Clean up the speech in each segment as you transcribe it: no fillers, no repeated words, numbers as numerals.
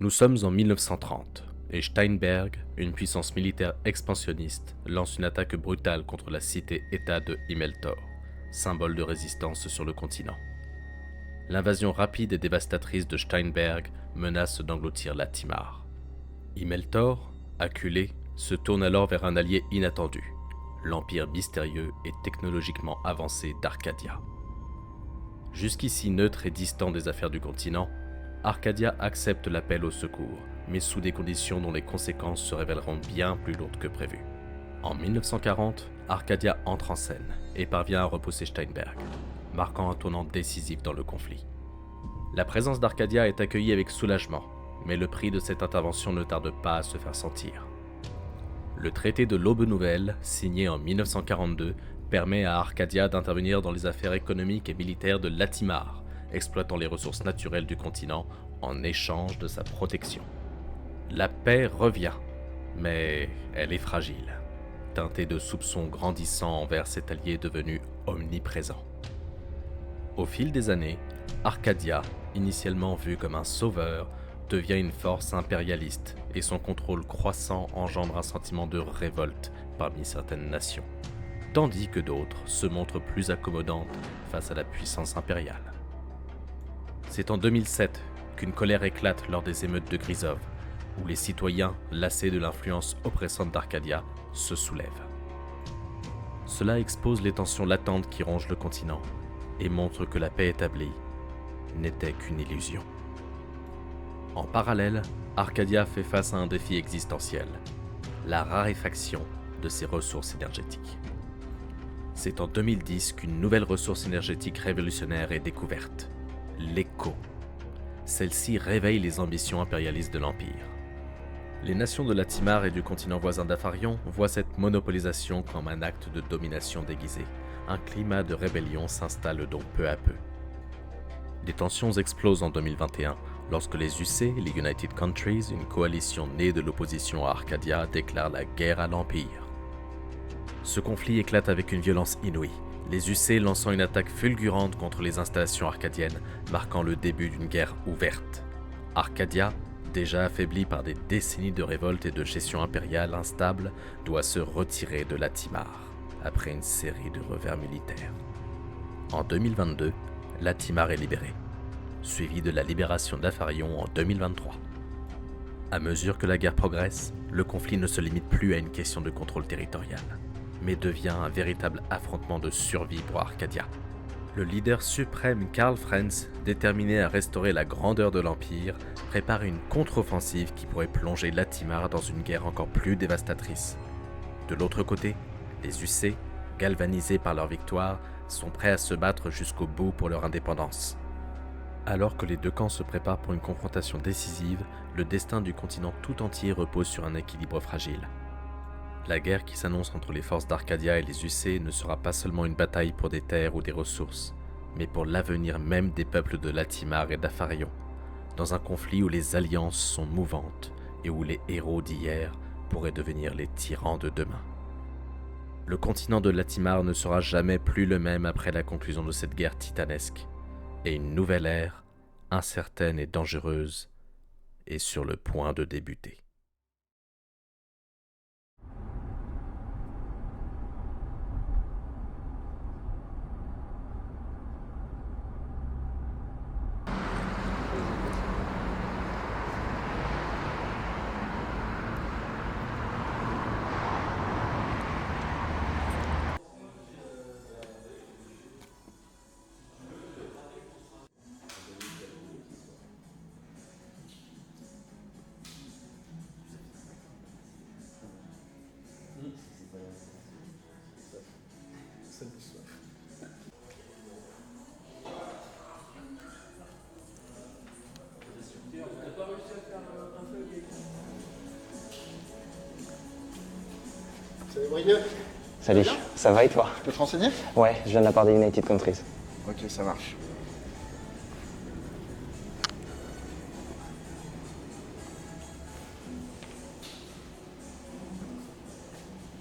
Nous sommes en 1930 et Steinberg, une puissance militaire expansionniste, lance une attaque brutale contre la cité-État de Himmeltor, symbole de résistance sur le continent. L'invasion rapide et dévastatrice de Steinberg menace d'engloutir Latimar. Himmeltor, acculé, se tourne alors vers un allié inattendu, l'empire mystérieux et technologiquement avancé d'Arcadia. Jusqu'ici neutre et distant des affaires du continent, Arcadia accepte l'appel au secours, mais sous des conditions dont les conséquences se révéleront bien plus lourdes que prévu. En 1940, Arcadia entre en scène et parvient à repousser Steinberg, marquant un tournant décisif dans le conflit. La présence d'Arcadia est accueillie avec soulagement, mais le prix de cette intervention ne tarde pas à se faire sentir. Le traité de l'Aube Nouvelle, signé en 1942, permet à Arcadia d'intervenir dans les affaires économiques et militaires de Latimar, exploitant les ressources naturelles du continent en échange de sa protection. La paix revient, mais elle est fragile, teintée de soupçons grandissants envers cet allié devenu omniprésent. Au fil des années, Arcadia, initialement vu comme un sauveur, devient une force impérialiste et son contrôle croissant engendre un sentiment de révolte parmi certaines nations, tandis que d'autres se montrent plus accommodantes face à la puissance impériale. C'est en 2007 qu'une colère éclate lors des émeutes de Grisov, où les citoyens, lassés de l'influence oppressante d'Arcadia, se soulèvent. Cela expose les tensions latentes qui rongent le continent et montre que la paix établie n'était qu'une illusion. En parallèle, Arcadia fait face à un défi existentiel, la raréfaction de ses ressources énergétiques. C'est en 2010 qu'une nouvelle ressource énergétique révolutionnaire est découverte, l'écho. Celle-ci réveille les ambitions impérialistes de l'Empire. Les nations de Latimar et du continent voisin d'Afarion voient cette monopolisation comme un acte de domination déguisé. Un climat de rébellion s'installe donc peu à peu. Des tensions explosent en 2021 lorsque les UC, les United Countries, une coalition née de l'opposition à Arcadia, déclarent la guerre à l'Empire. Ce conflit éclate avec une violence inouïe, les UC lançant une attaque fulgurante contre les installations arcadiennes, marquant le début d'une guerre ouverte. Arcadia, déjà affaiblie par des décennies de révoltes et de gestion impériale instable, doit se retirer de Latimar, après une série de revers militaires. En 2022, Latimar est libérée, suivi de la libération d'Afarion en 2023. À mesure que la guerre progresse, le conflit ne se limite plus à une question de contrôle territorial, mais devient un véritable affrontement de survie pour Arcadia. Le leader suprême Karl Franz, déterminé à restaurer la grandeur de l'Empire, prépare une contre-offensive qui pourrait plonger Latimar dans une guerre encore plus dévastatrice. De l'autre côté, les UC, galvanisés par leur victoire, sont prêts à se battre jusqu'au bout pour leur indépendance. Alors que les deux camps se préparent pour une confrontation décisive, le destin du continent tout entier repose sur un équilibre fragile. La guerre qui s'annonce entre les forces d'Arcadia et les UC ne sera pas seulement une bataille pour des terres ou des ressources, mais pour l'avenir même des peuples de Latimar et d'Afarion, dans un conflit où les alliances sont mouvantes et où les héros d'hier pourraient devenir les tyrans de demain. Le continent de Latimar ne sera jamais plus le même après la conclusion de cette guerre titanesque, et une nouvelle ère, incertaine et dangereuse, est sur le point de débuter. Salut Brieux. Salut, ça va et toi? Tu peux te renseigner? Ouais, je viens de la part des United Countries. Ok, ça marche.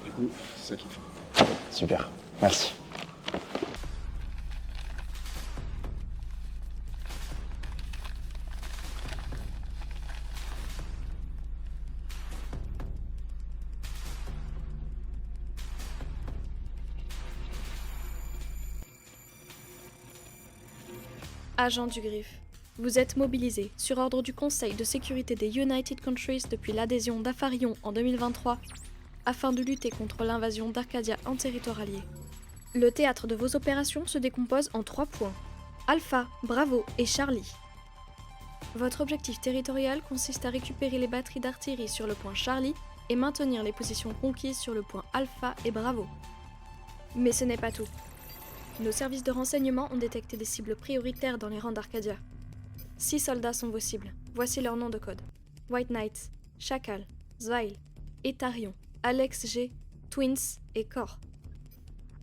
Du coup, c'est ça qu'il faut. Super, merci. Agent du Griffe, vous êtes mobilisé sur ordre du Conseil de sécurité des United Countries depuis l'adhésion d'Afarion en 2023 afin de lutter contre l'invasion d'Arcadia en territoire allié. Le théâtre de vos opérations se décompose en 3 points. Alpha, Bravo et Charlie. Votre objectif territorial consiste à récupérer les batteries d'artillerie sur le point Charlie et maintenir les positions conquises sur le point Alpha et Bravo. Mais ce n'est pas tout. Nos services de renseignement ont détecté des cibles prioritaires dans les rangs d'Arcadia. 6 soldats sont vos cibles. Voici leurs noms de code. White Knights, Chacal, Zvail, Etarion, Alex G, Twins et Cor.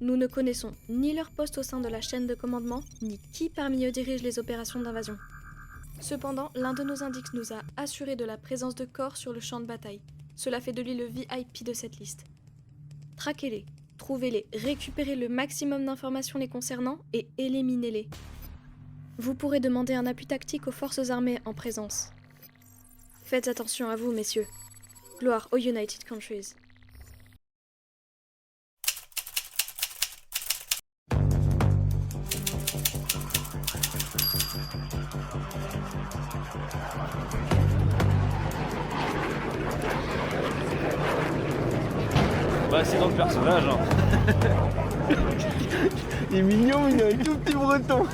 Nous ne connaissons ni leur poste au sein de la chaîne de commandement, ni qui parmi eux dirige les opérations d'invasion. Cependant, l'un de nos indices nous a assuré de la présence de Cor sur le champ de bataille. Cela fait de lui le VIP de cette liste. Traquez-les, trouvez-les, récupérez le maximum d'informations les concernant et éliminez-les. Vous pourrez demander un appui tactique aux forces armées en présence. Faites attention à vous, messieurs. Gloire aux United Countries. Bah c'est dans le personnage hein. Il est mignon, il a un tout petit breton.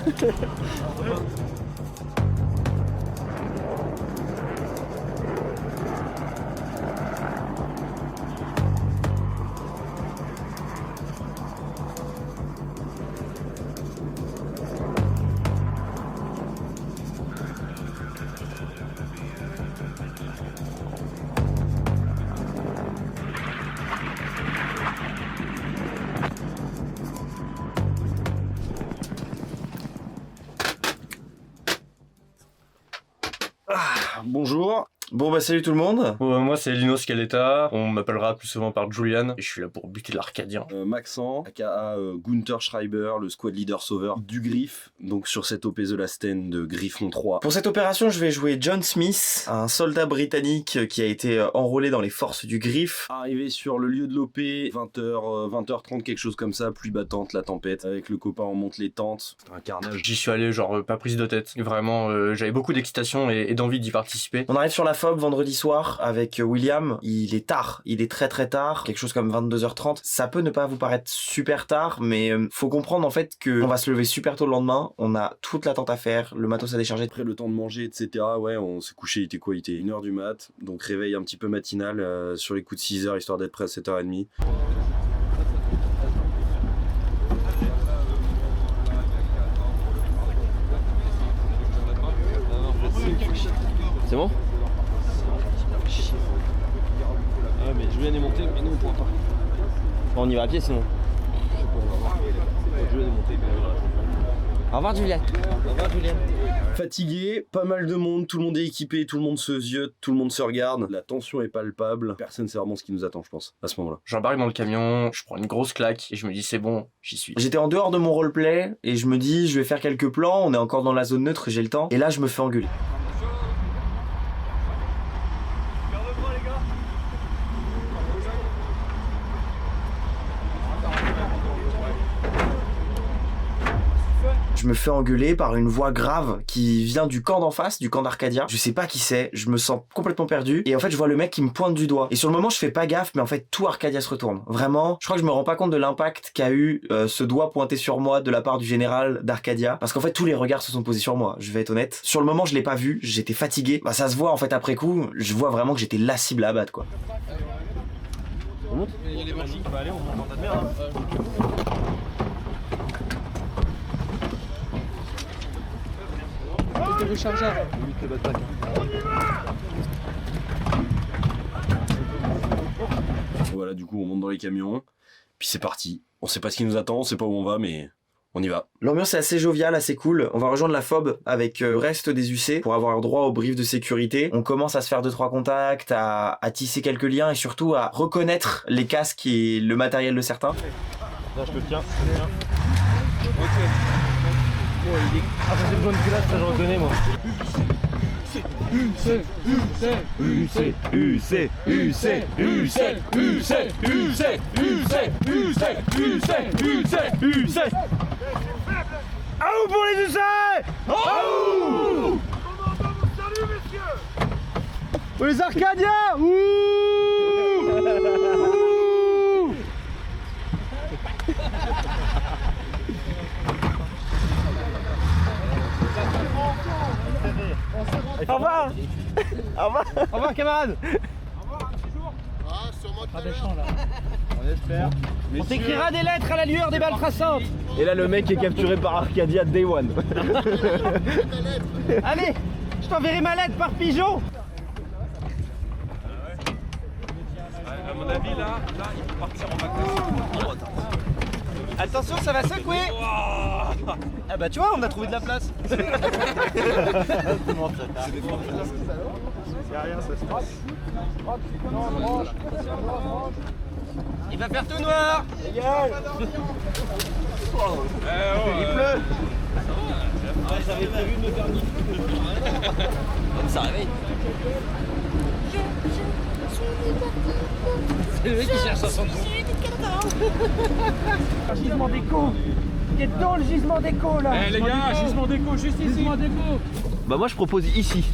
Bonjour. Bon bah salut tout le monde. Moi c'est Lino Scaletta, on m'appellera plus souvent par Julian et je suis là pour buter l'Arcadien. Maxent, aka Gunther Schreiber, le squad leader sauveur du Griffe, donc sur cette OP The Last Stand de Griffon 3. Pour cette opération je vais jouer John Smith, un soldat britannique qui a été enrôlé dans les forces du Griffe. Arrivé sur le lieu de l'OP, 20h30 quelque chose comme ça, pluie battante, la tempête, avec le copain on monte les tentes, c'est un carnage. J'y suis allé genre pas prise de tête, vraiment j'avais beaucoup d'excitation et d'envie d'y participer. On arrive sur la FOB vendredi soir avec William, il est tard, il est très tard, quelque chose comme 22h30. Ça peut ne pas vous paraître super tard, mais faut comprendre en fait que on va se lever super tôt le lendemain, on a toute la tente à faire, le matos à décharger, après le temps de manger, etc. Ouais, on s'est couché, il était quoi? Il était 1h du mat, donc réveil un petit peu matinal sur les coups de 6h, histoire d'être prêt à 7h30. C'est bon? Ah mais Julien est monté, mais nous on pourra pas. Bon, on y va à pied sinon. Je sais pas, on va voir. Julien est monté, mais Au revoir Juliette. Au revoir Julien. Fatigué, pas mal de monde, tout le monde est équipé, tout le monde se ziote, tout le monde se regarde. La tension est palpable, personne sait vraiment ce qui nous attend je pense, à ce moment-là. J'embarque dans le camion, je prends une grosse claque et je me dis c'est bon, j'y suis. J'étais en dehors de mon roleplay et je me dis je vais faire quelques plans, on est encore dans la zone neutre, j'ai le temps. Et là je me fais engueuler. Je me fais engueuler par une voix grave qui vient du camp d'en face, du camp d'Arcadia. Je sais pas qui c'est, je me sens complètement perdu. Et en fait, je vois le mec qui me pointe du doigt. Et sur le moment, je fais pas gaffe, mais en fait, tout Arcadia se retourne. Vraiment, je crois que je me rends pas compte de l'impact qu'a eu ce doigt pointé sur moi de la part du général d'Arcadia. Parce qu'en fait, tous les regards se sont posés sur moi, je vais être honnête. Sur le moment, je l'ai pas vu, j'étais fatigué. Bah, ça se voit en fait après coup, je vois vraiment que j'étais la cible à abattre, quoi. On monte? Il y a les machines qui vont aller, on monte en tas de merde. Voilà, du coup, on monte dans les camions, puis c'est parti. On sait pas ce qui nous attend, on sait pas où on va, mais on y va. L'ambiance est assez joviale, assez cool. On va rejoindre la FOB avec le reste des UC pour avoir droit au brief de sécurité. On commence à se faire 2-3 contacts, à tisser quelques liens et surtout à reconnaître les casques et le matériel de certains. Là, je te tiens. Ok. Bon, il est... Ah, c'est le jaune culotte, ça je reconnais moi. Aou pour les essais. Aou. Salut messieurs. Pour les Arcadiens. Ouh. Au revoir. Au revoir. Au revoir camarades. Ah, sûrement tout à l'heure. On espère. On t'écrira des lettres à la lueur des balles traçantes. Et là le mec est capturé par Arcadia Day One. Allez, je t'enverrai ma lettre par pigeon. À mon avis, là, il faut partir en vacances. Attention, ça va secouer. Ah bah tu vois, on a trouvé de la place. Il va faire tout noir. Il pleut. J'avais prévu de me faire une. Comme ça réveille. C'est le mec qui cherche son nom. Gisement d'écho. Il est dans le gisement d'écho là. Eh les gars, gisement d'écho, juste ici. Gisement d'écho. Bah moi je propose ici.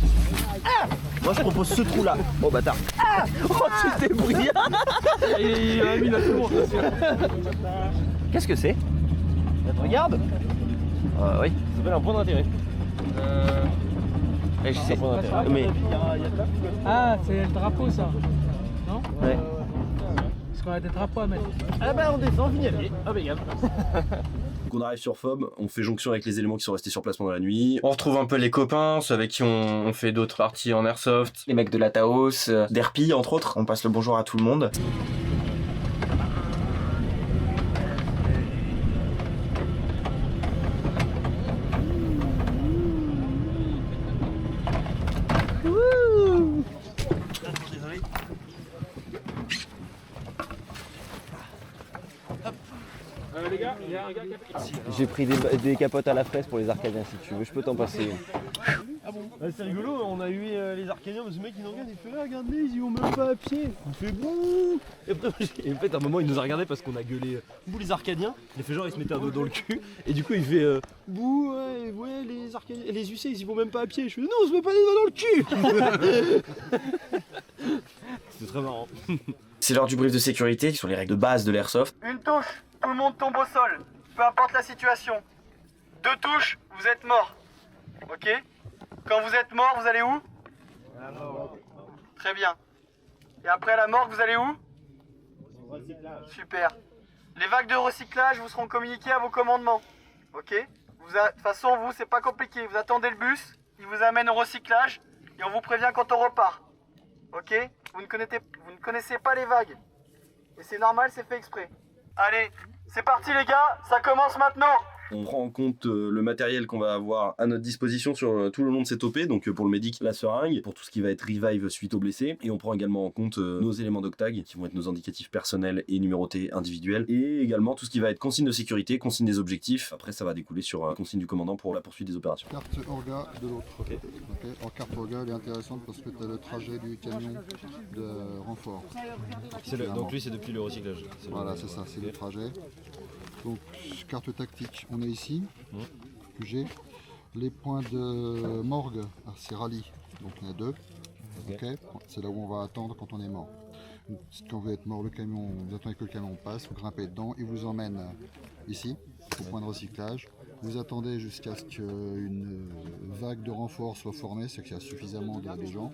Moi je propose ce trou là. Oh bâtard. Oh c'était brillant. Il a mis la tour. Qu'est-ce que c'est? Regarde. Oui. Ça s'appelle un point d'intérêt. Je sais. Mais. Ah, c'est le drapeau ça, non? Ouais. Parce qu'on a des drapeaux à mettre. Ah bah on descend, on finit aller. Impeccable. Donc on arrive sur FOB, on fait jonction avec les éléments qui sont restés sur place pendant la nuit. On retrouve un peu les copains, ceux avec qui on fait d'autres parties en airsoft. Les mecs de la Taos, d'Herpi entre autres. On passe le bonjour à tout le monde. Les gars, il y a un gars qui a fait... J'ai pris des capotes à la fraise pour les Arcadiens si tu veux, je peux t'en passer. C'est rigolo, on a eu les Arcadiens, ce mec il nous regarde, il fait regardez, ils y vont même pas à pied. Il fait bouh. Et après, en fait à un moment il nous a regardé parce qu'on a gueulé bouh les Arcadiens, il a fait genre il se mettait un doigt dans le cul et du coup il fait bouh ouais les Arcadiens, les UC ils y vont même pas à pied. Je fais non on se met pas des doigts dans le cul. C'était très marrant. C'est l'heure du brief de sécurité, qui sont les règles de base de l'airsoft. Une touche, tout le monde tombe au sol, peu importe la situation. 2 touches, vous êtes mort. Ok? Quand vous êtes mort, vous allez où? Très bien. Et après la mort, vous allez où? Super. Les vagues de recyclage vous seront communiquées à vos commandements. Ok? De toute façon, vous, c'est pas compliqué. Vous attendez le bus, il vous amène au recyclage et on vous prévient quand on repart. Ok? Vous ne connaissez pas les vagues. Et c'est normal, c'est fait exprès. Allez, c'est parti les gars, ça commence maintenant. On prend en compte le matériel qu'on va avoir à notre disposition sur tout le long de cette OP, donc pour le médic, la seringue, pour tout ce qui va être revive suite aux blessés, et on prend également en compte nos éléments d'octag, qui vont être nos indicatifs personnels et numérotés individuels, et également tout ce qui va être consigne de sécurité, consigne des objectifs, après ça va découler sur consigne du commandant pour la poursuite des opérations. Carte Orga de l'autre. Okay. En carte Orga, elle est intéressante parce que tu as le trajet du camion de renfort. Donc lui c'est depuis le recyclage. Voilà, c'est ça, c'est le trajet. Donc, carte tactique, on est ici, QG. Les points de morgue, c'est rallye, donc il y en a 2. Okay. C'est là où on va attendre quand on est mort. Quand vous êtes mort, le camion, vous attendez que le camion passe, vous grimpez dedans, il vous emmène ici, au point de recyclage. Vous attendez jusqu'à ce qu'une vague de renfort soit formée, c'est qu'il y a suffisamment de gens.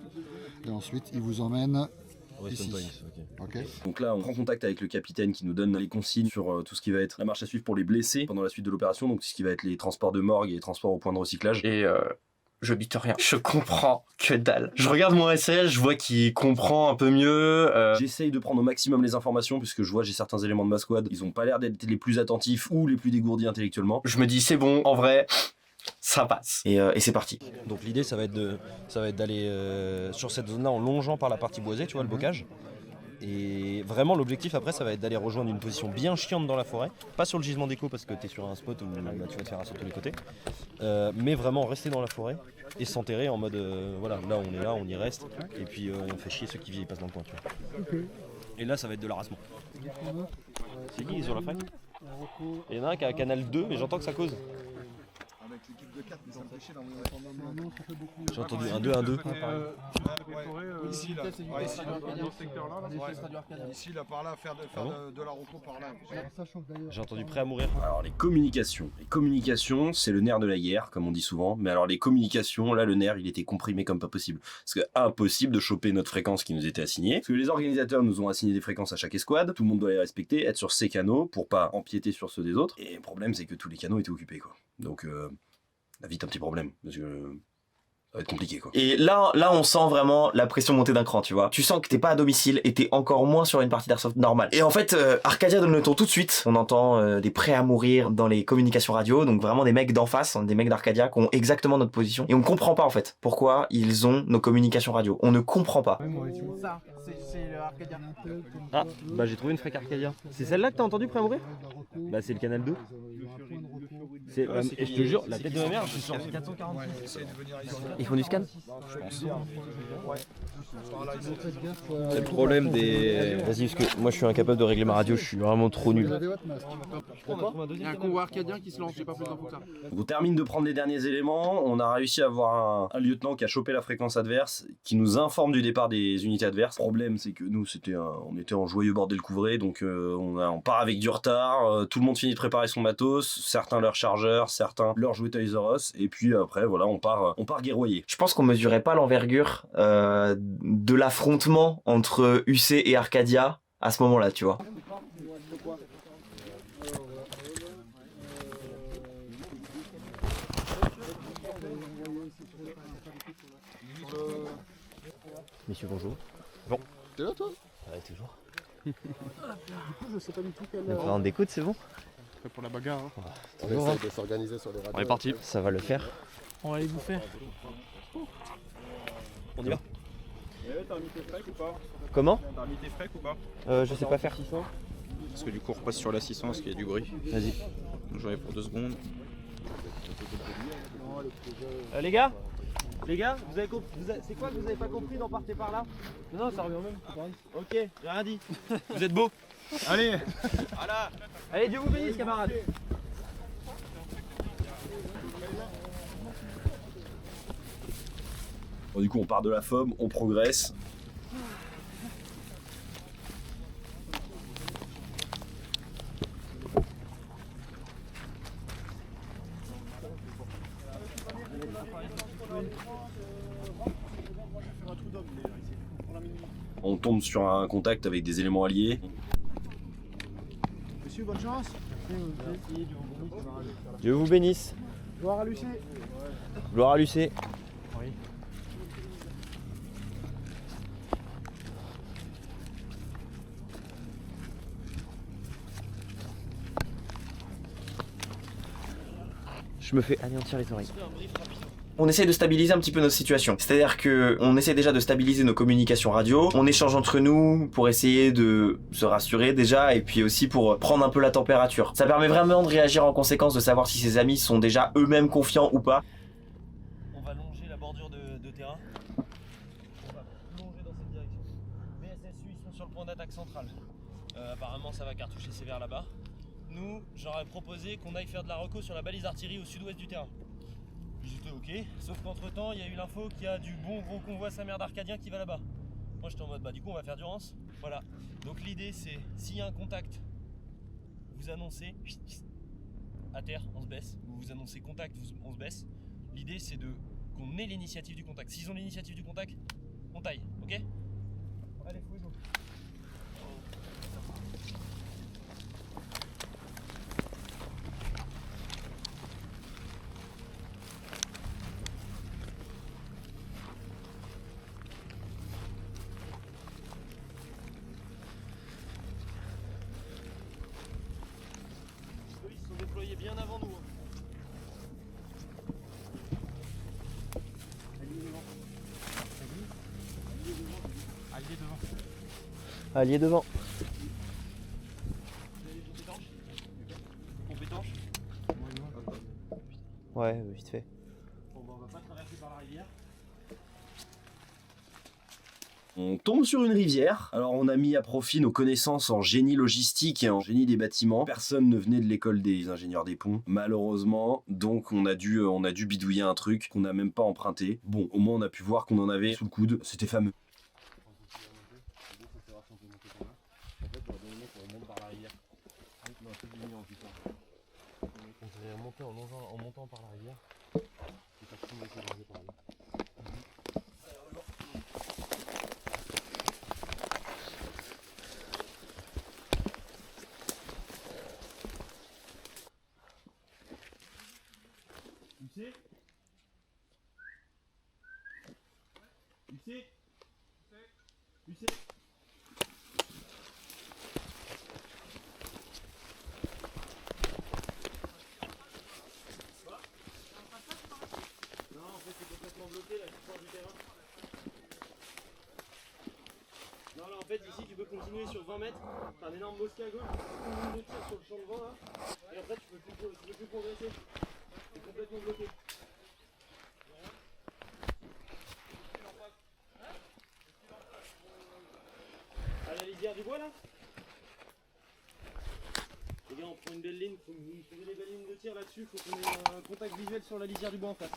Et ensuite, il vous emmène ici. Okay. Donc là on prend contact avec le capitaine qui nous donne les consignes sur tout ce qui va être la marche à suivre pour les blessés pendant la suite de l'opération, donc ce qui va être les transports de morgue et les transports au point de recyclage. Et je bite rien. Je comprends que dalle. Je regarde mon SL, je vois qu'il comprend un peu mieux. J'essaye de prendre au maximum les informations puisque je vois j'ai certains éléments de ma squad, ils ont pas l'air d'être les plus attentifs ou les plus dégourdis intellectuellement. Je me dis c'est bon, en vrai, ça passe. Et c'est parti. Donc l'idée ça va être d'aller sur cette zone là en longeant par la partie boisée, tu vois le bocage. Et vraiment l'objectif après ça va être d'aller rejoindre une position bien chiante dans la forêt, pas sur le gisement d'écho parce que t'es sur un spot où tu vas te faire assaut de tous les côtés, mais vraiment rester dans la forêt et s'enterrer en mode voilà, là on est là, on y reste et puis on fait chier ceux qui passent dans le coin, tu vois. Et là ça va être de l'arasement. C'est qui sur la frappe? Il y en a un qui a un canal 2 mais j'entends que ça cause. J'ai entendu un 2, un 2. Ici, là. Ici, là, par là, faire de la reco par là. J'ai entendu prêt à mourir. Alors les communications. Les communications, c'est le nerf de la guerre, comme on dit souvent. Mais alors les communications, là le nerf, il était comprimé comme pas possible. Parce que impossible de choper notre fréquence qui nous était assignée. Parce que les organisateurs nous ont assigné des fréquences à chaque escouade. Tout le monde doit les respecter, être sur ces canaux pour pas empiéter sur ceux des autres. Et le problème, c'est que tous les canaux étaient occupés, quoi. Donc, là, vite un petit problème. Parce que ça va être compliqué, quoi. Et là, on sent vraiment la pression monter d'un cran, tu vois. Tu sens que t'es pas à domicile et t'es encore moins sur une partie d'airsoft normale. Et en fait, Arcadia donne le ton tout de suite. On entend des prêts à mourir dans les communications radio, donc vraiment des mecs d'en face, des mecs d'Arcadia qui ont exactement notre position. Et on ne comprend pas en fait pourquoi ils ont nos communications radio. On ne comprend pas. Ça, c'est le Arcadia. Ah, bah j'ai trouvé une fréquence Arcadia. C'est celle-là que t'as entendu prêt à mourir? Bah c'est le canal 2. Et je te jure, la tête de ma mère, je suis sur 446. Ils font du scan? Je pense. C'est le problème des... Vas-y, parce que moi je suis incapable de régler ma radio, je suis vraiment trop nul. Il y a un convoi arcadien qui se lance, j'ai pas plus d'infos que ça. Donc on termine de prendre les derniers éléments. On a réussi à avoir un lieutenant qui a chopé la fréquence adverse, qui nous informe du départ des unités adverses. Le problème, c'est que nous, on était en joyeux bordel couvré, donc on part avec du retard. Tout le monde finit de préparer son matos, certains leur chargeur, certains leur jouet Toys R Us, et puis après, voilà, on part guerroyer. Je pense qu'on mesurait pas l'envergure de l'affrontement entre UC et Arcadia à ce moment-là, tu vois. Messieurs, bonjour. Bon. T'es là, toi? Ouais, toujours. Du coup, je sais pas du tout quelle... On va prendre des coudes, c'est bon? Prêt pour la bagarre. Hein. On essaie de s'organiser sur les radios. On est parti. Ça va le faire. On va aller bouffer. On y va. T'as mis tes freaks ou pas? Comment? T'as mis tes freaks ou pas? Je sais pas faire. Parce que du coup on repasse sur la 600 parce qu'il y a du bruit. Vas-y. J'en ai pour 2 secondes. Les gars, vous avez compris, c'est quoi que vous avez pas compris d'en partir par là? Non, ça revient au même, c'est pareil. Ok, j'ai rien dit. Vous êtes beaux. Allez. Voilà. Allez, Dieu vous bénisse, camarades. Bon, du coup, on part de la FOB, on progresse. On tombe sur un contact avec des éléments alliés. Monsieur, bonne chance. Dieu vous bénisse. Gloire à Lucé. Gloire à Lucé. Oui. Je me fais anéantir les oreilles. On essaie de stabiliser un petit peu notre situation. C'est-à-dire que on essaie déjà de stabiliser nos communications radio, on échange entre nous pour essayer de se rassurer déjà et puis aussi pour prendre un peu la température. Ça permet vraiment de réagir en conséquence, de savoir si ses amis sont déjà eux-mêmes confiants ou pas. On va longer la bordure de terrain. On va plonger dans cette direction. BSSU, ils sont sur le point d'attaque centrale. Apparemment, ça va cartoucher sévère là-bas. Nous, j'aurais proposé qu'on aille faire de la reco sur la balise d'artillerie au sud-ouest du terrain. J'étais ok, sauf qu'entre temps il y a eu l'info qu'il y a du bon gros convoi sa mère d'Arcadien qui va là-bas. Moi j'étais en mode bah du coup on va faire du rance. Voilà. Donc l'idée c'est s'il y a un contact, vous annoncez à terre, on se baisse. Vous annoncez contact, on se baisse. L'idée c'est qu'on ait l'initiative du contact. S'ils ont l'initiative du contact, on taille, ok? Allez, fouille-nous. Déployés bien avant nous. Allié devant. Pompe étanche. Ouais, vite fait. Bon, bah, on va pas traverser par la rivière. On tombe sur une rivière. Alors on a mis à profit nos connaissances en génie logistique et en génie des bâtiments. Personne ne venait de l'école des ingénieurs des ponts, malheureusement. Donc on a dû bidouiller un truc qu'on n'a même pas emprunté. Bon, au moins on a pu voir qu'on en avait sous le coude. C'était fameux. En montant par la rivière. Non, là en fait, ici tu peux continuer sur 20 mètres. T'as un énorme bosquet à gauche, une ligne de tir sur le champ de vent là. Et après, tu peux plus progresser. T'es complètement bloqué. À la lisière du bois là. Les gars, on prend une belle ligne. Faut que vous faisiez les belles lignes de tir là-dessus. Faut qu'on ait un contact visuel sur la lisière du bois en face.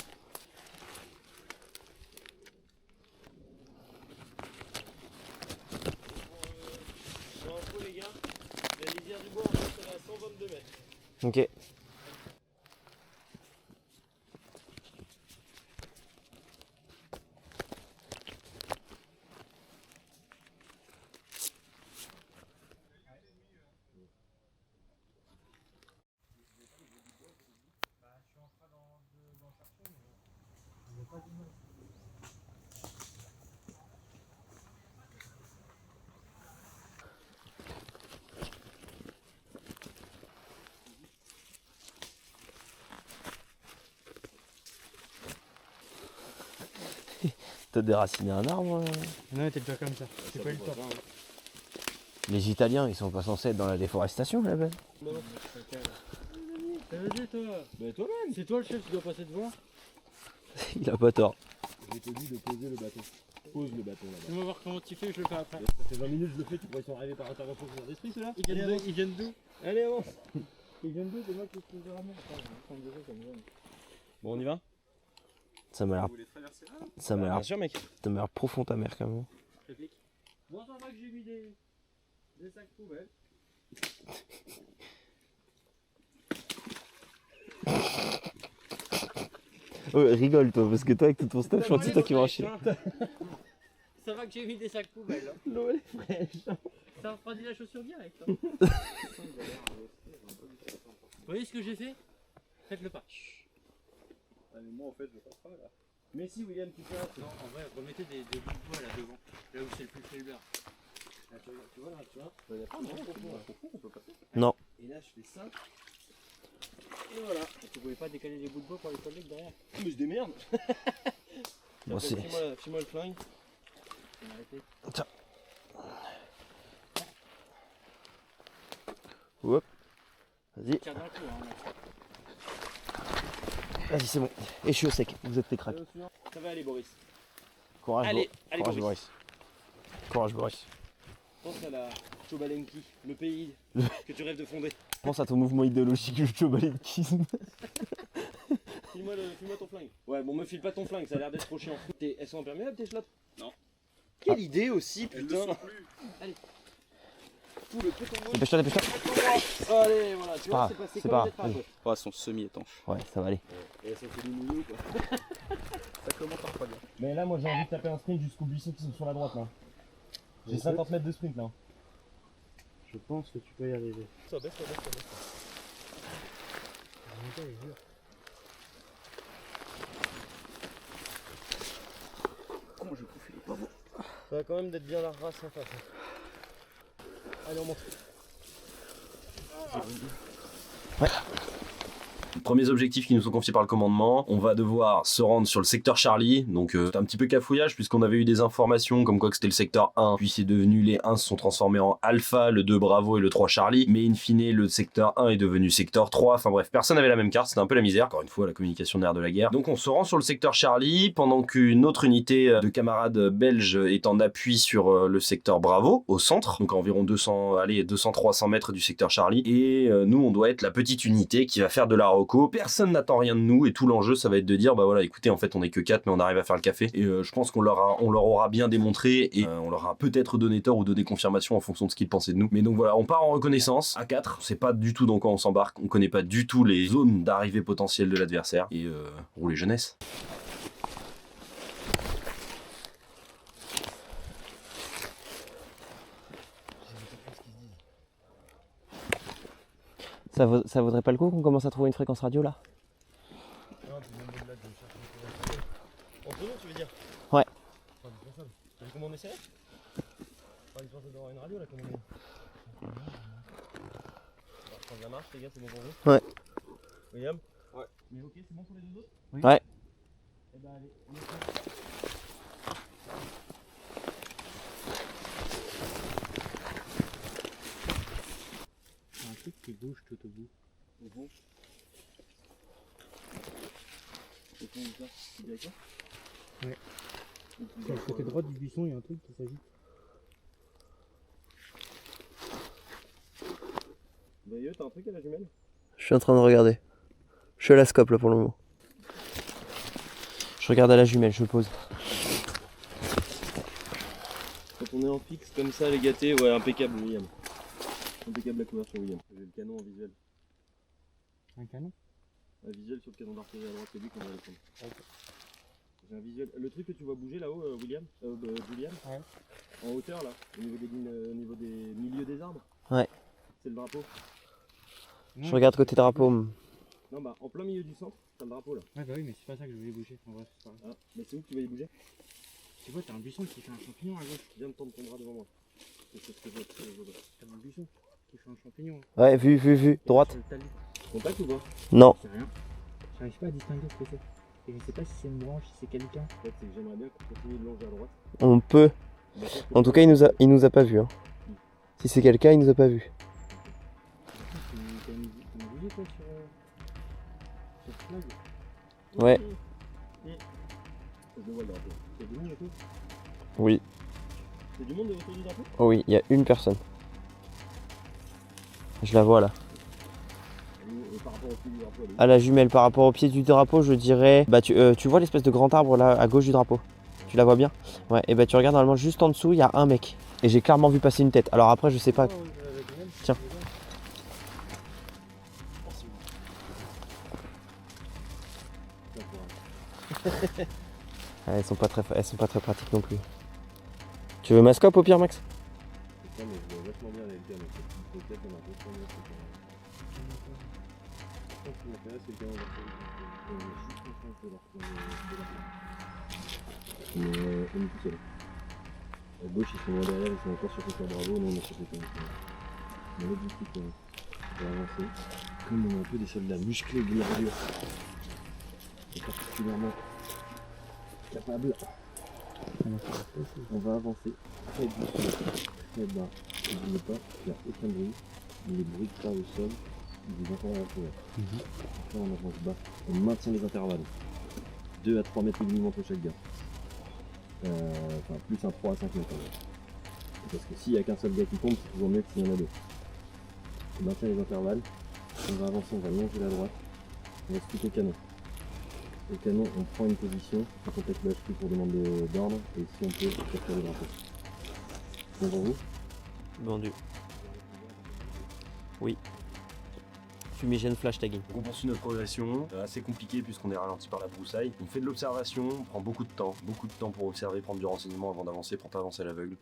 Les gars, la lisière du bois en fait elle est à 122 mètres. Ok. T'as déraciné un arbre? Non, t'es déjà comme ça. C'est pas eu le temps. Les Italiens, ils sont pas censés être dans la déforestation là-bas. Vas-y toi. Bah toi-même. C'est toi le chef, tu dois passer te voir. Il a pas tort. Je te dis de poser le bateau. Pose le bateau là-bas. On va voir comment tu fais, je le fais après. Ça fait 20 minutes que je le fais, tu crois qu'ils sont arrivés par intervention sur l'esprit ceux-là? Ils viennent d'où? Allez avance. Ils viennent d'où? C'est moi qui te le ramène. Bon on y va? Ça m'a l'air. Ça m'a l'air. Bien sûr mec. Ça m'a l'air profond ta mère quand même. Réplique. Bon ça va que j'ai mis des sacs poubelles. Ouais, rigole toi, parce que toi avec tout ton stuff, je pense que c'est toi qui vas en chier. Ça va que j'ai mis des sacs poubelles. L'eau elle est fraîche. Ça refroidit la chaussure direct. Vous voyez ce que j'ai fait? Faites-le pas. Ah mais moi en fait je passe pas là. Mais si William tu peux. Non en vrai remettez des bouts de bois là devant. Là où c'est le plus faiblard. Là, tu vois là, tu vois. Il n'y a pas de profond, on peut passer. Non. Et là je fais ça. Et voilà. Et tu pouvais pas décaler les bouts de bois pour les collègues derrière. Mais je démerde. Bon, c'est... Fais-moi le flingue. Tiens. Hop. Vas-y. Tire d'un coup, hein, Vas-y, c'est bon. Et je suis au sec. Vous êtes les cracks. ça va aller Boris. Courage, allez, Courage, Boris. Courage, Boris. Pense à la Chobalenki, le pays que tu rêves de fonder. Pense à ton mouvement idéologique, le chobalenkisme. File-moi ton flingue. Ouais, bon, me file pas ton flingue, ça a l'air d'être trop chiant. Elles sont imperméables tes slots? Non. Quelle idée aussi, putain. Elles le sont plus. Allez. Tout le petit tombeau. Dépêche-toi, dépêche-toi. Allez, voilà, tu vois, c'est passé c'est comme pas d'être un peu. Oh, elles sont semi-étanches. Ouais, ça va aller. Et elles sont fait du mouillou, quoi. Ça commence à refroidir. Mais là, moi j'ai envie de taper un sprint jusqu'au buisson qui sont sur la droite là. J'ai 50 mètres de sprint là. Je pense que tu peux y arriver. Ça baisse, ça baisse, ça baisse. Comment je profite les pavots? Ça va quand même d'être bien la race en face. Allez, on monte. Ouais. Premiers objectifs qui nous sont confiés par le commandement, on va devoir se rendre sur le secteur Charlie, donc c'est un petit peu cafouillage puisqu'on avait eu des informations comme quoi que c'était le secteur 1, puis c'est devenu les 1 se sont transformés en Alpha, le 2 Bravo et le 3 Charlie, mais in fine le secteur 1 est devenu secteur 3, enfin bref, personne n'avait la même carte, c'était un peu la misère, encore une fois la communication nerf de la guerre. Donc on se rend sur le secteur Charlie pendant qu'une autre unité de camarades belges est en appui sur le secteur Bravo, au centre, donc à environ 200-300 mètres du secteur Charlie, et nous on doit être la petite unité qui va faire de la reco, personne n'attend rien de nous, et tout l'enjeu ça va être de dire, bah voilà, écoutez, en fait on est que 4 mais on arrive à faire le café, et je pense qu'on leur aura bien démontré, et on leur a peut-être donné tort ou donné confirmation en fonction de ce qu'ils pensaient de nous. Mais donc voilà, on part en reconnaissance, à 4, on sait pas du tout dans quoi on s'embarque, on connaît pas du tout les zones d'arrivée potentielle de l'adversaire, et roulez jeunesse. Ça vaudrait pas le coup qu'on commence à trouver une fréquence radio là? Entre nous, tu veux dire? Ouais. Tu veux comment on essaie? Pas indispensable d'avoir une radio là, comme on est. On va prendre la marche, les gars, c'est bon pour vous? Ouais. William? Ouais. Mais ok, c'est bon pour les deux autres? Oui. Ouais. Eh ben allez, on est prêt. Un truc qui bouge tout au bout. C'est quoi ça? C'est bien ça? Ouais. Sur le côté droit du buisson, il y a un truc qui s'agite. D'ailleurs, t'as un truc à la jumelle? Je suis en train de regarder. Je suis à la scope là pour le moment. Je regarde à la jumelle, je pose. Quand on est en fixe comme ça, les gâtés, ouais, impeccable, William. Impeccable la couverture, William. J'ai le canon en visuel. Un canon? Un visuel sur le canon d'artillerie à droite, c'est lui qu'on va aller prendre. Okay. J'ai un visuel. Le truc que tu vois bouger là-haut, William, Julian, ouais. En hauteur là, au niveau des milieux des arbres. Ouais. C'est le drapeau. Je regarde côté drapeau. Non, bah en plein milieu du centre, t'as le drapeau là. Ouais, bah oui, mais c'est pas ça que je voulais bouger. En vrai, c'est pas... Ah, mais c'est où que tu vas y bouger? Tu vois, t'as un buisson qui fait un champignon à gauche. Viens de tendre ton bras devant moi. C'est ce que je vois. T'as un buisson qui fait un champignon. Ouais, vu. Droite. Contact ou pas? Non. C'est rien. J'arrive pas à distinguer ce que c'est. Et je sais pas si c'est une branche, si c'est quelqu'un. En fait, c'est que j'aimerais bien qu'on continue de longer à droite. On peut. En tout cas, il nous a pas vu. Hein. Si c'est quelqu'un, il nous a pas vu. T'as une bougie toi sur ce flag? Ouais. Je le vois le drapeau. Il y a du monde autour? Oui. Il y a du monde autour du drapeau? Oh oui, il y a une personne. Je la vois là. Par rapport au pied du drapeau, à la jumelle, par rapport au pied du drapeau, je dirais... Bah tu vois l'espèce de grand arbre là à gauche du drapeau? Tu la vois bien? Ouais, et bah tu regardes normalement juste en dessous, il y a un mec. Et j'ai clairement vu passer une tête. Alors après, je sais pas... Tiens. Elles sont pas très pratiques non plus. Tu veux ma scope au pire, Max? mais je vois vachement bien avec le canon. Peut-être qu'on a un peu trop bien. Ce qui m'intéresse, c'est le canon d'artillerie. On est tout seul. À gauche, ils sont loin derrière, ils sont encore sur secteur Bravo, nous on est sur secteur Bravo. Mais l'objectif, c'est d'avancer. Comme on est un peu des soldats musclés de l'ardure, et particulièrement capables, on va avancer très doucement, très bas. N'oubliez pas, il n'y a aucun bruit, les bruits de pas au sol, ils vous entendent à la forêt. Là on avance bas, on maintient les intervalles. 2 à 3 mètres minimum entre chaque gars. Enfin plus un 3 à 5 mètres. Parce que s'il n'y a qu'un seul gars qui tombe, c'est toujours mieux que s'il y en a deux. On maintient les intervalles, on va avancer, on va longer la droite, on va se quitter au canon. Au canon, on prend une position, on contacte la HQ pour demande d'ordre, et si on peut, capturer le drapeau. Bon pour vous? Vendu. Oui. Fumigène flash tagging. On poursuit notre progression, assez compliqué puisqu'on est ralenti par la broussaille. On fait de l'observation, on prend beaucoup de temps pour observer, prendre du renseignement avant d'avancer, pour pas avancer à l'aveugle.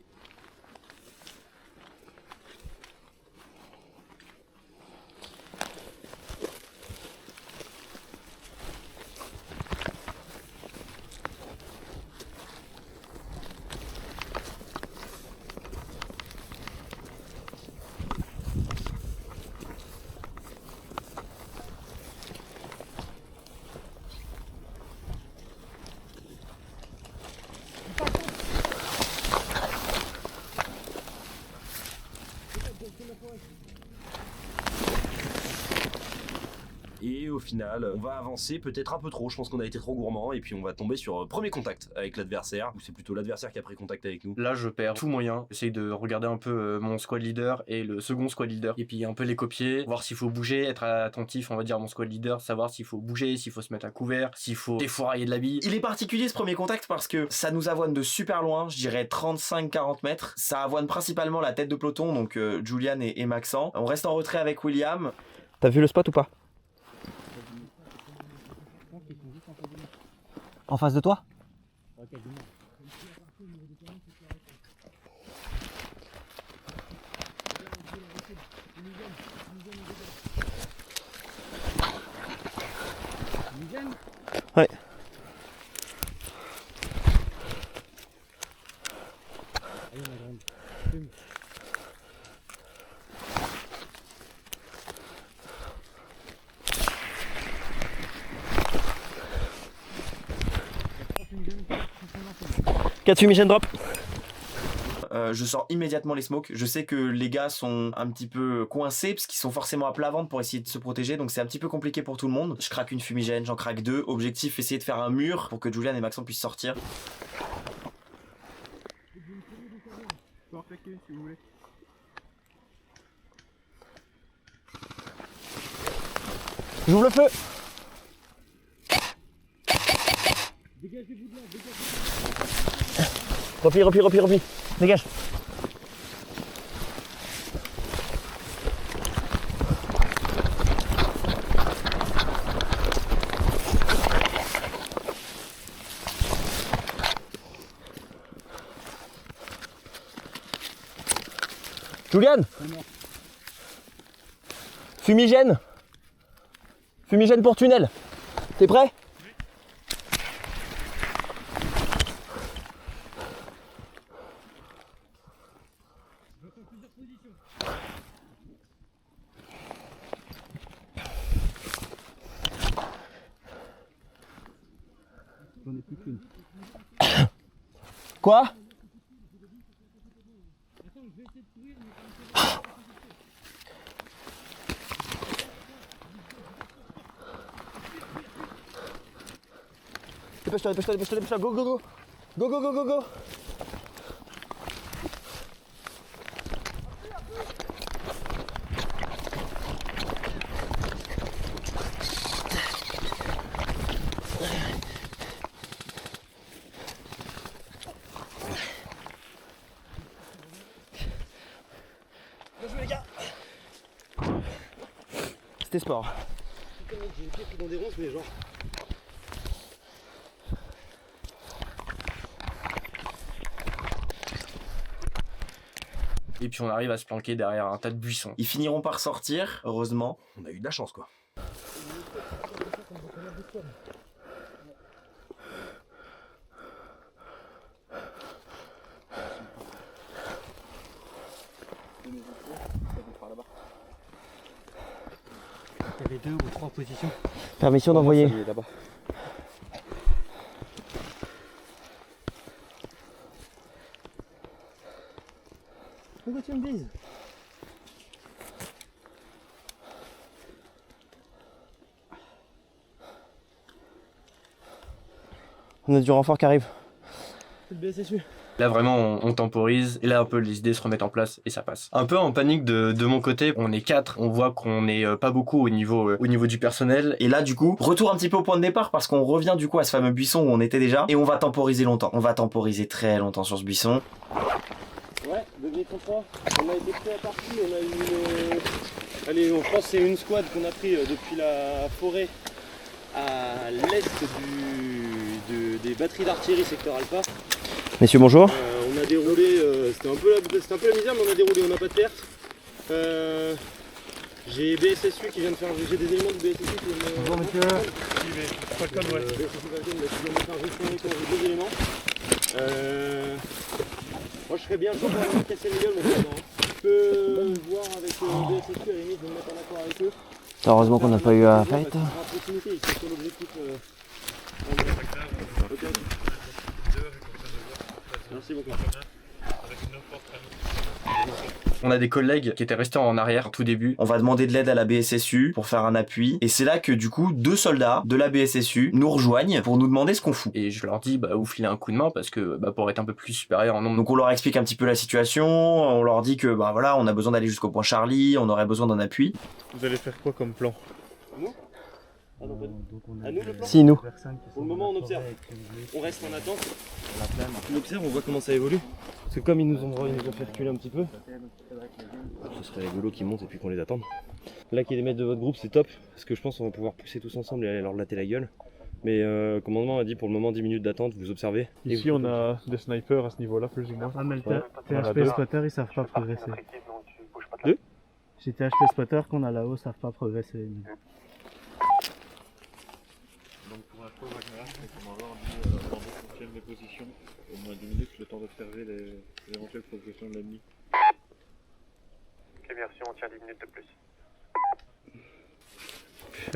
Et au final, on va avancer peut-être un peu trop. Je pense qu'on a été trop gourmand et puis on va tomber sur premier contact avec l'adversaire. Ou c'est plutôt l'adversaire qui a pris contact avec nous. Là je perds tout moyen, j'essaye de regarder un peu mon squad leader et le second squad leader et puis un peu les copier, voir s'il faut bouger, être attentif on va dire à mon squad leader, savoir s'il faut bouger, s'il faut se mettre à couvert, s'il faut défourailler de la bille. Il est particulier ce premier contact parce que ça nous avoine de super loin, je dirais 35-40 mètres. Ça avoine principalement la tête de peloton, donc Julian et Maxent. On reste en retrait avec William. T'as vu le spot ou pas? En face de toi? Ouais. Quatre fumigène drop. Je sors immédiatement les smokes. Je sais que les gars sont un petit peu coincés parce qu'ils sont forcément à plat ventre pour essayer de se protéger, donc c'est un petit peu compliqué pour tout le monde. Je craque une fumigène, j'en craque deux. Objectif, essayer de faire un mur pour que Julian et Maxent puissent sortir. J'ouvre le feu. Replie. Dégage. Julian. Fumigène. Fumigène pour tunnel. T'es prêt? Quoi? Dépêche-toi, go. Go. Bien joué les gars. C'était sport. J'ai une pied qui dans des ronces mais genre... Et puis on arrive à se planquer derrière un tas de buissons. Ils finiront par sortir, heureusement. On a eu de la chance quoi. Il y avait 2 ou 3 positions. Permission d'envoyer. Là-bas. Pourquoi tu me vises? On a du renfort qui arrive. C'est le BSSU. Là vraiment on temporise et là un peu les idées se remettent en place et ça passe. Un peu en panique de mon côté, on est 4, on voit qu'on n'est pas beaucoup au niveau du personnel. Et là du coup, retour un petit peu au point de départ parce qu'on revient du coup à ce fameux buisson où on était déjà et on va temporiser longtemps. On va temporiser très longtemps sur ce buisson. Ouais, degré 33, on a été pris à partie, on a eu une... Allez, je pense que c'est une squad qu'on a pris depuis la forêt à l'est des batteries d'artillerie secteur Alpha. Messieurs, bonjour. On a déroulé, c'était un peu la misère, mais on a déroulé, on n'a pas de perte. J'ai BSSU qui vient de faire, j'ai des éléments de BSSU qui viennent de... Bonjour monsieur. Falcon, ouais. BSSU Falcon qui vient de faire gestionner quand j'ai 2 éléments. Moi je serais bien chaud pour aller casser les gueules, mais non. Je peux voir avec BSSU à la limite de me mettre en accord avec eux. Heureusement qu'on n'a pas eu à fight. À proximité, ils sont sur l'objectif. Merci beaucoup. On a des collègues qui étaient restés en arrière au tout début. On va demander de l'aide à la BSSU pour faire un appui. Et c'est là que du coup, 2 soldats de la BSSU nous rejoignent pour nous demander ce qu'on fout. Et je leur dis, vous filez un coup de main parce que pour être un peu plus supérieur en nombre. Donc on leur explique un petit peu la situation, on leur dit que voilà, on a besoin d'aller jusqu'au point Charlie, on aurait besoin d'un appui. Vous allez faire quoi comme plan? À nous le plan? Si, nous. Pour le moment on observe. On reste en attente. On observe, on voit comment ça évolue. Parce que comme ils nous ont fait reculer un petit peu, ce serait rigolo qu'ils montent et puis qu'on les attende. Là qu'il y ait des maîtres de votre groupe c'est top, parce que je pense qu'on va pouvoir pousser tous ensemble et aller leur latter la gueule. Mais le commandement a dit pour le moment 10 minutes d'attente, vous observez. Ici on a des snipers à ce niveau là plus ou moins. Ah mais le Ouais. THP spotter ils savent pas progresser. Deux? Chez THP spotter qu'on a là-haut savent pas progresser. Donc pour info Wagner, on va avoir dit qu'on tienne les positions au moins 10 minutes, le temps d'observer les éventuelles progressions de l'ennemi. Ok merci, on tient 10 minutes de plus.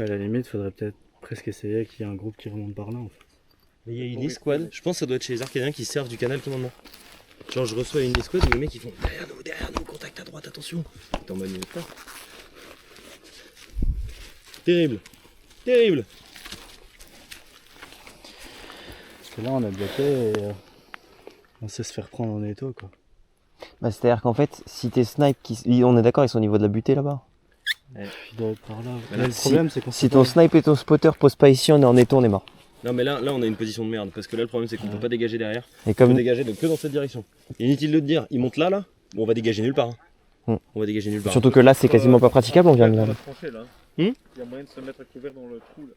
À la limite faudrait peut-être presque essayer qu'il y ait un groupe qui remonte par là en fait. Mais il y a une escouade, je pense que ça doit être chez les Arcadiens qui servent du canal commandement. Genre je reçois une escouade et les mecs ils font derrière nous, contact à droite, attention. T'es en mode pas. Terrible, terrible. Parce que là on a bloqué et on sait se faire prendre en étau quoi. C'est-à-dire qu'en fait, si tes snipes, on est d'accord, ils sont au niveau de la butée là-bas. Il doit être par là. Là, Le problème c'est qu'on si ton snipe et ton spotter posent pas ici, on est en étau, on est mort. Non mais là on a une position de merde parce que là le problème c'est qu'on peut pas dégager derrière. Et comme on peut dégager donc que dans cette direction. Inutile de te dire, ils montent là, bon, on va dégager nulle part. On va dégager nulle part. Surtout que là c'est quasiment pas praticable, on vient de là. Il y a moyen de se mettre à couvert dans le trou là.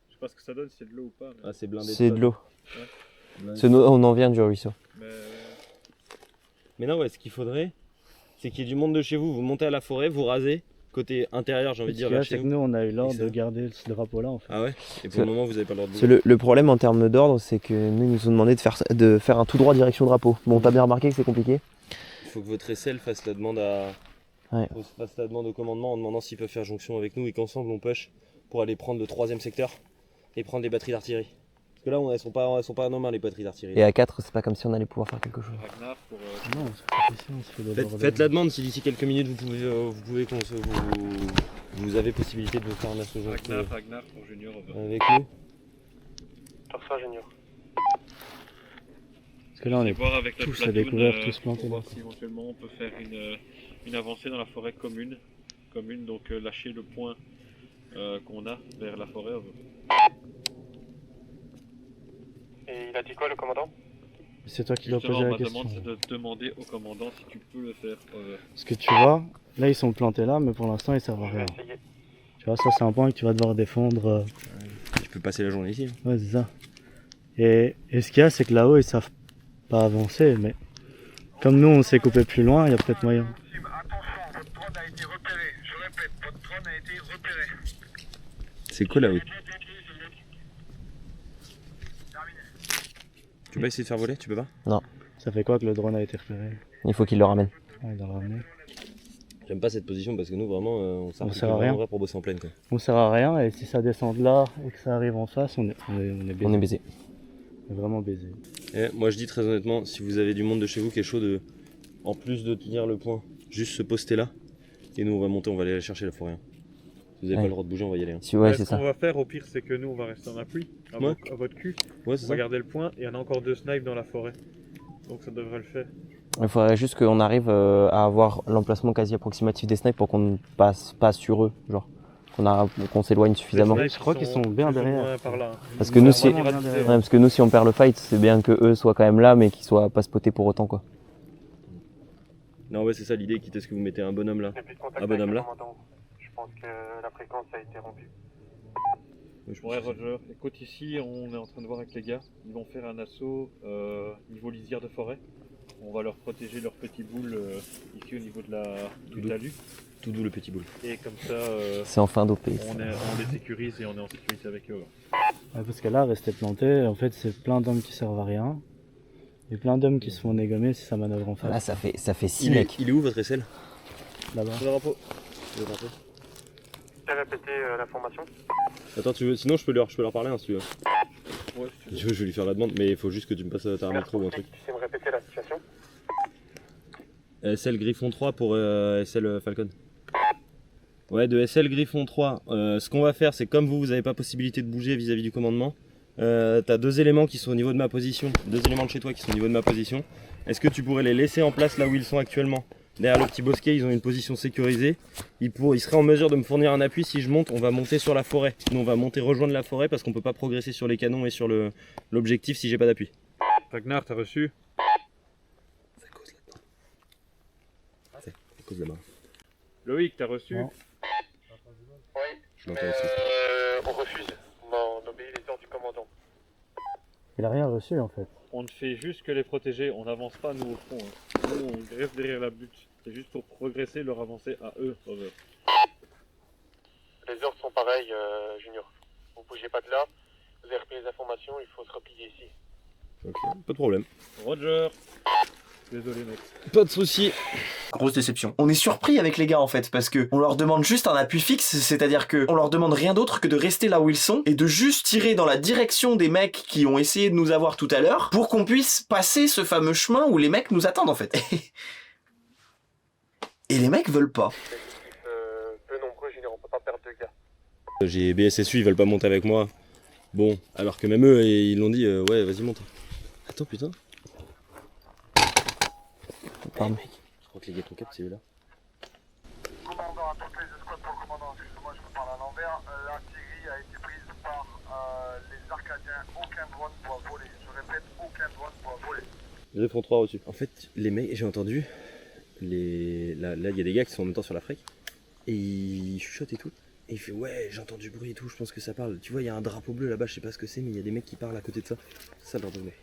Je sais pas ce que ça donne, si c'est de l'eau ou pas. Mais... Ah c'est blindé. C'est de l'eau. Ouais. On en vient du ruisseau. Mais non ouais, ce qu'il faudrait, c'est qu'il y ait du monde de chez vous, vous montez à la forêt, vous rasez. Côté intérieur, j'ai envie de dire. C'est que nous on a eu l'ordre de garder ce drapeau là en fait. Ah ouais. Et pour le moment vous avez pas l'ordre de bouger. Le problème en termes d'ordre, c'est que nous ils nous ont demandé de faire un tout droit direction drapeau. Bon, t'as bien remarqué que c'est compliqué. Il faut que votre SL fasse la demande fasse la demande au commandement en demandant s'ils peuvent faire jonction avec nous et qu'ensemble on push pour aller prendre le 3ème secteur et prendre les batteries d'artillerie. Parce que là elles sont pas à nos mains les batteries d'artillerie. Et à 4 c'est pas comme si on allait pouvoir faire quelque chose. Non, Faites la demande si d'ici quelques minutes vous avez possibilité de faire un assaut Ragnar pour Junior avec nous. Je reçois Junior. Parce que là on est voir avec tous à découvert, tous plantés là. Voir si éventuellement on peut faire une avancée dans la forêt commune, donc lâcher le point qu'on a vers la forêt. Et il a dit quoi le commandant? C'est toi qui dois poser la question. Ma demande c'est de demander au commandant si tu peux le faire. Parce que tu vois, là ils sont plantés là, mais pour l'instant ils servent à rien. Tu vois, ça c'est un point que tu vas devoir défendre. Tu peux passer la journée ici. Ouais, c'est ça. Et ce qu'il y a, c'est que là-haut ils savent pas avancer, mais comme nous on s'est coupé plus loin, il y a peut-être moyen. Attention, votre drone a été repéré. Je répète, votre drone a été repéré. C'est quoi là-haut? Tu peux pas essayer de faire voler? Tu peux pas? Non. Ça fait quoi que le drone a été repéré? Il faut qu'il le ramène. Ouais, il l'a ramené. J'aime pas cette position parce que nous vraiment on sert à rien pour bosser en pleine quoi. On sert à rien et si ça descend de là et que ça arrive en face, on est baisé. On est baisé. On est vraiment baisé. Et moi je dis très honnêtement, si vous avez du monde de chez vous qui est chaud de, en plus de tenir le point, juste se poster là et nous on va monter, on va aller chercher la forêt. Si vous avez pas le droit de bouger, on va y aller. Si, ouais, ce qu'on va faire au pire c'est que nous on va rester en appui à votre cul. Ouais, on va garder le point et on a encore 2 snipes dans la forêt. Donc ça devrait le faire. Il faudrait juste qu'on arrive à avoir l'emplacement quasi approximatif des snipes pour qu'on ne passe pas sur eux, genre qu'on s'éloigne suffisamment. Je crois qu'ils sont bien derrière. Par là. Parce que nous si on perd le fight, c'est bien que eux soient quand même là mais qu'ils soient pas spotés pour autant quoi. Non ouais c'est ça l'idée, quitte à ce que vous mettez un bonhomme là. Un bonhomme là. Je pense que la fréquence a été rompue. Ouais Roger, écoute ici on est en train de voir avec les gars, ils vont faire un assaut niveau lisière de forêt. On va leur protéger leurs petits boules ici au niveau du talus. Tout doux le petit boule. Et comme ça c'est en fin d'OP. On les sécurise et on est en sécurité avec eux. Ouais, parce que là rester planté, en fait c'est plein d'hommes qui servent à rien. Et plein d'hommes qui se font dégommer si ça manœuvre en face. Là ça fait 6 mecs. Il est où votre SL? Là-bas. Le drapeau. Tu as répété la formation? Attends, sinon je peux leur parler si tu veux. Ouais, si tu veux, je vais lui faire la demande, mais il faut juste que tu me passes ta métro ou un truc. Tu sais me répéter la situation? SL Griffon 3 pour SL Falcon. Ouais, de SL Griffon 3. Ce qu'on va faire, c'est comme vous n'avez pas possibilité de bouger vis-à-vis du commandement, t'as 2 éléments qui sont au niveau de ma position, 2 éléments de chez toi qui sont au niveau de ma position. Est-ce que tu pourrais les laisser en place là où ils sont actuellement? Derrière le petit bosquet, ils ont une position sécurisée. Ils seraient en mesure de me fournir un appui si je monte. On va monter sur la forêt. Nous, on va monter rejoindre la forêt parce qu'on peut pas progresser sur les canons et sur l'objectif si j'ai pas d'appui. Ragnar, t'as reçu? C'est à cause là-bas. Loïc, t'as reçu? Oui. Je l'entends aussi. On refuse. On obéit les ordres du commandant. Il a rien reçu en fait. On ne fait juste que les protéger, on n'avance pas nous au front. Nous on reste derrière la butte. C'est juste pour progresser, leur avancer à eux. Over. Les ordres sont pareils, Junior. Vous bougez pas de là. Vous avez repris les informations, il faut se replier ici. Ok, pas de problème. Roger. Désolé mec. Pas de soucis. Grosse déception. On est surpris avec les gars en fait parce que on leur demande juste un appui fixe, c'est-à-dire que on leur demande rien d'autre que de rester là où ils sont et de juste tirer dans la direction des mecs qui ont essayé de nous avoir tout à l'heure pour qu'on puisse passer ce fameux chemin où les mecs nous attendent en fait. Et les mecs veulent pas. Peu nombreux, Junior, on peut pas perdre de gars. J'ai BSSU, ils veulent pas monter avec moi. Bon, alors que même eux, ils l'ont dit, ouais, vas-y, monte. Attends, putain. Pardon. Je crois que les gars ton cap, c'est eux là. Commandant, à toutes les escouades pour le commandant, excusez-moi, je me parle à l'envers. L'artillerie a été prise par les Arcadiens. Aucun drone doit voler. Je répète, aucun drone doit voler. Griffon 3 au-dessus. En fait, les mecs, j'ai entendu, là, il y a des gars qui sont en même temps sur la frec, et ils chuchotent et tout. Et il fait, ouais, j'entends du bruit et tout, je pense que ça parle. Tu vois, il y a un drapeau bleu là-bas, je sais pas ce que c'est, mais il y a des mecs qui parlent à côté de ça. C'est ça leur donner.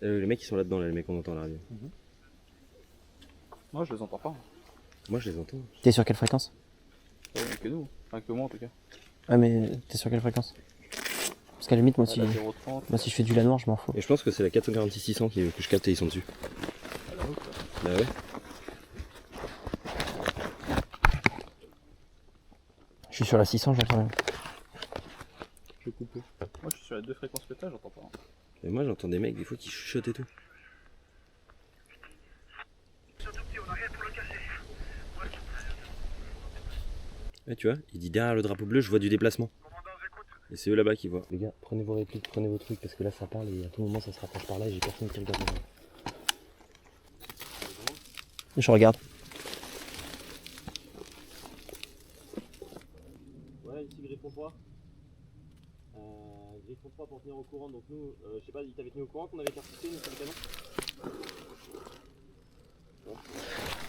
Les mecs qui sont là-dedans, là, les mecs qu'on entend à la radio. Moi je les entends pas. Moi je les entends. T'es sur quelle fréquence? Que nous, enfin que moi en tout cas. Ouais mais t'es sur quelle fréquence? Parce qu'à la limite moi si, La 030. moi si je fais du Lanoir je m'en fous. Et je pense que c'est la 446-600 que je capte et ils sont dessus. Bah ouais. Je suis sur la 600, j'entends rien. Je vais couper. Moi je suis sur les 2 fréquences que t'as, j'entends pas. Et moi j'entends des mecs des fois qui chuchotent et tout. Ouais, tu vois, il dit derrière le drapeau bleu, je vois du déplacement. Et c'est eux là-bas qui voient. Les gars, prenez vos répliques, prenez vos trucs parce que là ça parle et à tout moment ça se rapproche par là et j'ai personne qui regarde. Je regarde. Ouais, ici Griffon 3. Griffon 3 pour tenir au courant, donc nous, je sais pas, il t'avait tenu au courant qu'on avait persisté nous sur le canon.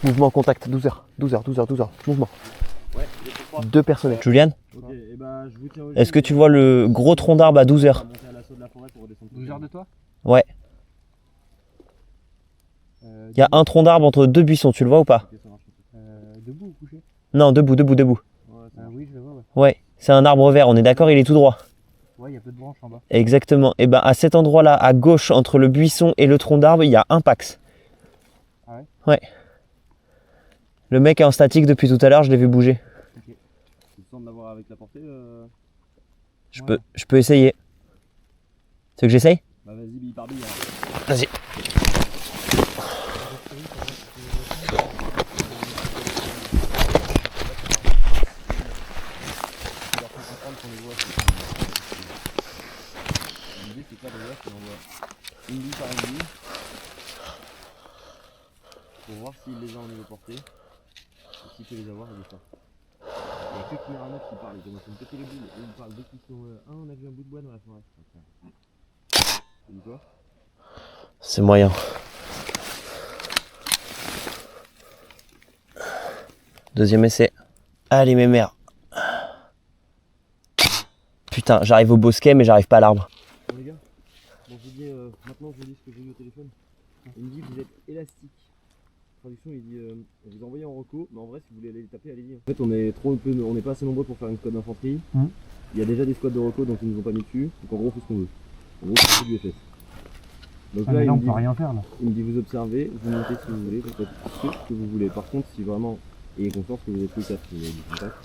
Mouvement contact, 12h. Mouvement. Ouais, Griffon 3. 2 personnels. Juliane, Ok, et bah je vous tiens au est-ce que tu vois le gros tronc d'arbre à 12h? 12h de toi? Ouais. Il y a un tronc d'arbre entre 2 buissons, tu le vois ou pas? Debout ou couché? Non, debout. Oui, je le vois, ouais. Ouais, c'est un arbre vert, on est d'accord, il est tout droit. Ouais, il y a peu de branches en bas. Exactement. Et ben à cet endroit-là, à gauche, entre le buisson et le tronc d'arbre, il y a un Pax. Ah ouais? Ouais. Le mec est en statique depuis tout à l'heure, je l'ai vu bouger. Tu sens de l'avoir avec la portée Je peux essayer. Tu veux que j'essaye? Bah vas-y, bille par bille. Vas-y. L'idée c'est quoi d'ailleurs, c'est qu'on envoie une bille par une bille pour voir s'il les a en niveau portée et s'il peut les avoir, il les sort. Il n'y a que Kiranos qui parle, ils commencent à me péter les bulles et ils parlent dès qu'ils sont on a vu un bout de bois dans la forêt. Tu dis quoi? C'est moyen. Deuxième essai. Allez mes mères. Putain, j'arrive au bosquet mais j'arrive pas à l'arbre. Bon les gars, bon, je vous dis, maintenant je vous dis ce que j'ai eu au téléphone. Il me dit vous êtes élastique. Traduction, il dit vous envoyez en reco, mais en vrai si vous voulez aller les taper, allez-y. En fait on n'est pas assez nombreux pour faire une squad d'infanterie. Il y a déjà des squads de reco donc ils nous ont pas mis dessus. Donc en gros faut ce qu'on veut. En gros c'est du FS. Donc Ah, là, mais là il on me peut dit, rien faire là. il me dit vous observez, vous montez si vous voulez, vous faites ce que vous voulez. Par contre si vraiment ayez conscience que vous êtes le 4, vous avez du contact.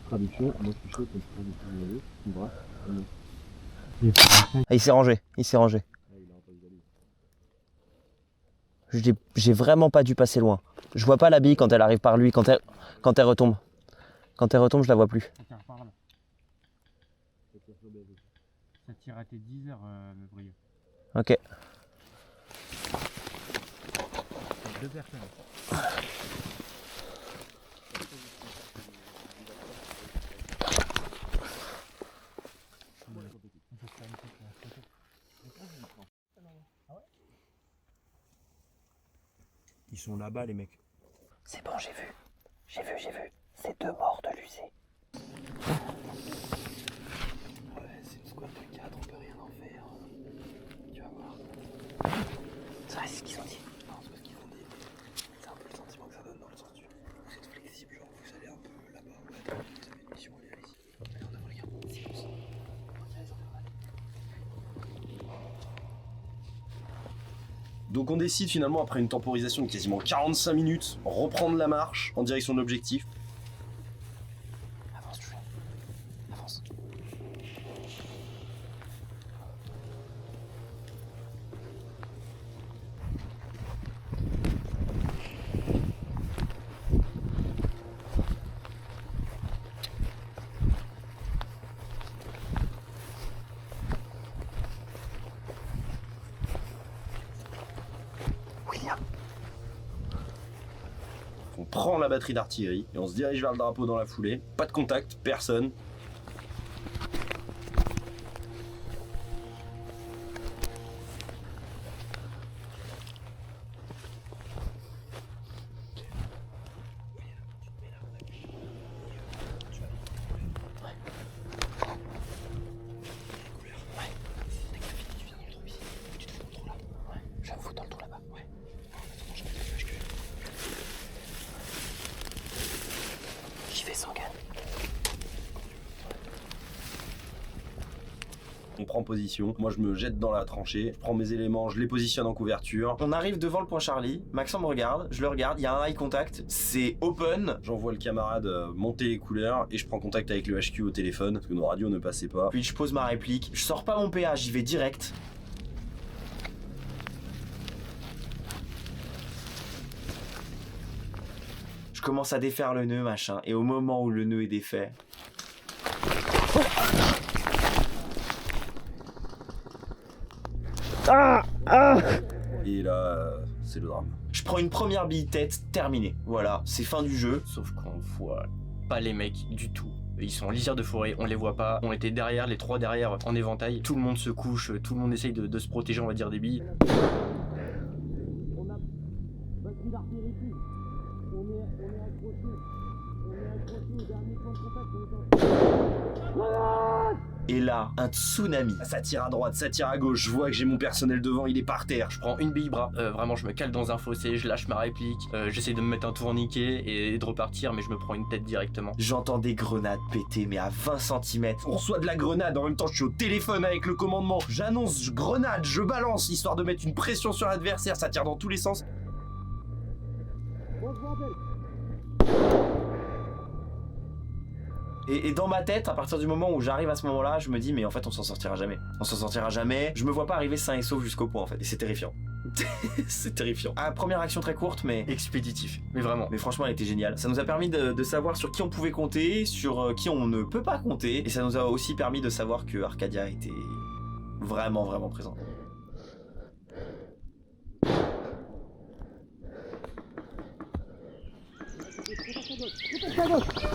Traduction, moi je suis chaud comme ça, tu me brasse. Ah, il s'est rangé. J'ai vraiment pas dû passer loin. Je vois pas la bille quand elle arrive par lui, quand elle retombe. Quand elle retombe, je la vois plus. Ça tire par là. Ça tire à tes 10 heures, le brio. Ok. Deux personnes. Ils sont là-bas, les mecs. C'est bon, j'ai vu. C'est 2 morts de l'UC. Ouais, c'est une squad de 4, on peut rien en faire. Tu vas voir. Ça reste ce qu'ils ont dit. Non, c'est pas ce qu'ils ont dit. C'est un peu le sentiment que ça donne dans le sens du. Vous êtes flexible, genre vous allez un peu là-bas, vous avez une mission, allez-y. Allez, on a les gars, silence. Donc on décide finalement, après une temporisation de quasiment 45 minutes, reprendre la marche en direction de l'objectif. Avance, Julien. Avance. William. On prend la batterie d'artillerie et on se dirige vers le drapeau dans la foulée. Pas de contact, personne. Je vais me foutre dans le trou là-bas. Ouais. J'y vais sans gamme. On prend position. Moi je me jette dans la tranchée, je prends mes éléments, je les positionne en couverture. On arrive devant le point Charlie. Maxence me regarde, je le regarde, il y a un eye contact. C'est open. J'envoie le camarade monter les couleurs et je prends contact avec le HQ au téléphone parce que nos radios ne passaient pas. Puis je pose ma réplique. Je sors pas mon PA, j'y vais direct. Je commence à défaire le nœud, machin. Et au moment où le nœud est défait... Et là, c'est le drame. Je prends une première bille tête, terminé. Voilà, c'est fin du jeu. Sauf qu'on voit pas les mecs du tout. Ils sont en lisière de forêt, on les voit pas. On était derrière, les 3 derrière, en éventail. Tout le monde se couche, tout le monde essaye de se protéger, on va dire, des billes. On a batterie d'artillerie plus. On est accroché. On est accroché au dernier point de contact. Et là, un tsunami. Ça tire à droite, ça tire à gauche, je vois que j'ai mon personnel devant, il est par terre. Je prends une bille bras, vraiment je me cale dans un fossé, je lâche ma réplique, j'essaie de me mettre un tourniquet et de repartir, mais je me prends une tête directement. J'entends des grenades péter, mais à 20 cm. On reçoit de la grenade, en même temps je suis au téléphone avec le commandement. J'annonce, grenade, je balance, histoire de mettre une pression sur l'adversaire, ça tire dans tous les sens. Et dans ma tête, à partir du moment où j'arrive à ce moment-là, je me dis mais en fait on s'en sortira jamais. On s'en sortira jamais. Je me vois pas arriver sain et sauf jusqu'au point en fait. Et c'est terrifiant. C'est terrifiant. Ah, première action très courte mais expéditif. Mais vraiment. Mais franchement elle était géniale. Ça nous a permis de savoir sur qui on pouvait compter, sur qui on ne peut pas compter. Et ça nous a aussi permis de savoir que Arcadia était vraiment vraiment présent. Gauche.